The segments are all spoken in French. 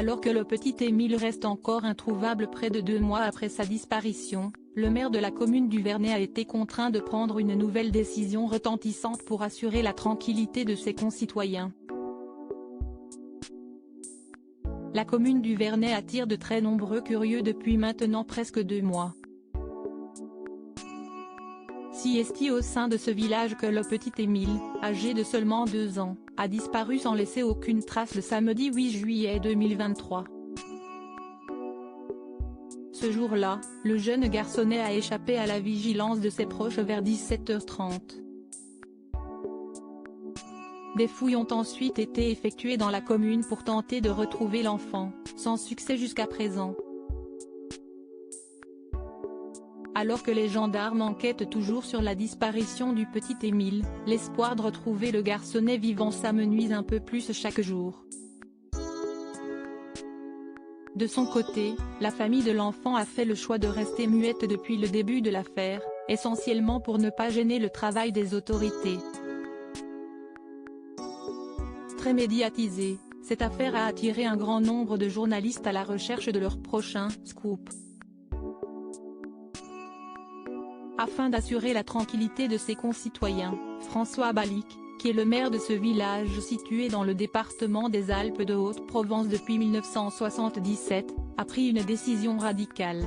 Alors que le petit Émile reste encore introuvable près de 2 mois après sa disparition, le maire de la commune du Vernet a été contraint de prendre une nouvelle décision retentissante pour assurer la tranquillité de ses concitoyens. La commune du Vernet attire de très nombreux curieux depuis maintenant presque 2 mois. Si est-il au sein de ce village que le petit Émile, âgé de seulement 2 ans, a disparu sans laisser aucune trace le samedi 8 juillet 2023. Ce jour-là, le jeune garçonnet a échappé à la vigilance de ses proches vers 17h30. Des fouilles ont ensuite été effectuées dans la commune pour tenter de retrouver l'enfant, sans succès jusqu'à présent. Alors que les gendarmes enquêtent toujours sur la disparition du petit Émile, l'espoir de retrouver le garçonnet vivant s'amenuise un peu plus chaque jour. De son côté, la famille de l'enfant a fait le choix de rester muette depuis le début de l'affaire, essentiellement pour ne pas gêner le travail des autorités. Très médiatisée, cette affaire a attiré un grand nombre de journalistes à la recherche de leur prochain « scoop ». Afin d'assurer la tranquillité de ses concitoyens, François Balic, qui est le maire de ce village situé dans le département des Alpes de Haute-Provence depuis 1977, a pris une décision radicale.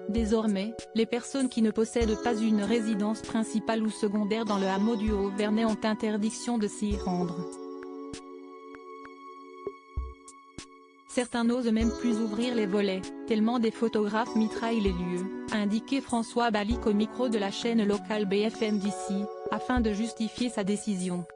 Désormais, les personnes qui ne possèdent pas une résidence principale ou secondaire dans le hameau du Haut-Vernet ont interdiction de s'y rendre. Certains n'osent même plus ouvrir les volets, tellement des photographes mitraillent les lieux, a indiqué François Balic au micro de la chaîne locale BFM d'ici, afin de justifier sa décision.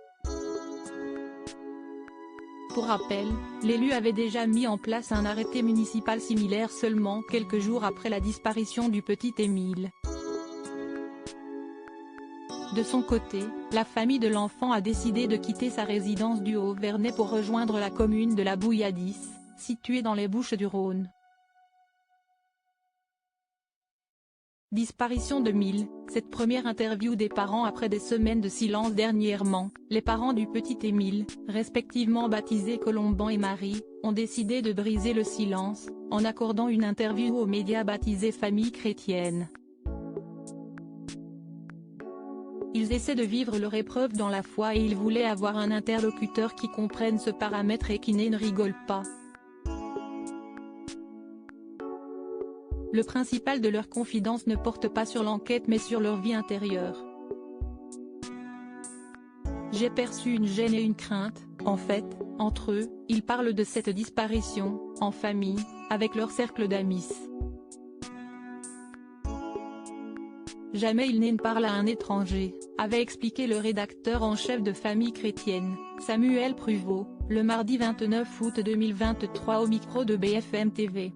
Pour rappel, l'élu avait déjà mis en place un arrêté municipal similaire seulement quelques jours après la disparition du petit Émile. De son côté, la famille de l'enfant a décidé de quitter sa résidence du Haut-Vernet pour rejoindre la commune de la Bouilladis, située dans les Bouches-du-Rhône. Disparition d'Émile, cette première interview des parents après des semaines de silence. Dernièrement, les parents du petit Émile, respectivement baptisés Colomban et Marie, ont décidé de briser le silence, en accordant une interview aux médias baptisés Famille chrétienne. Ils essaient de vivre leur épreuve dans la foi et ils voulaient avoir un interlocuteur qui comprenne ce paramètre et qui ne rigole pas. Le principal de leur confidence ne porte pas sur l'enquête mais sur leur vie intérieure. J'ai perçu une gêne et une crainte, en fait, entre eux, ils parlent de cette disparition, en famille, avec leur cercle d'amis. Jamais ils n'en parlent à un étranger, avait expliqué le rédacteur en chef de Famille chrétienne, Samuel Pruvot, le mardi 29 août 2023 au micro de BFM TV.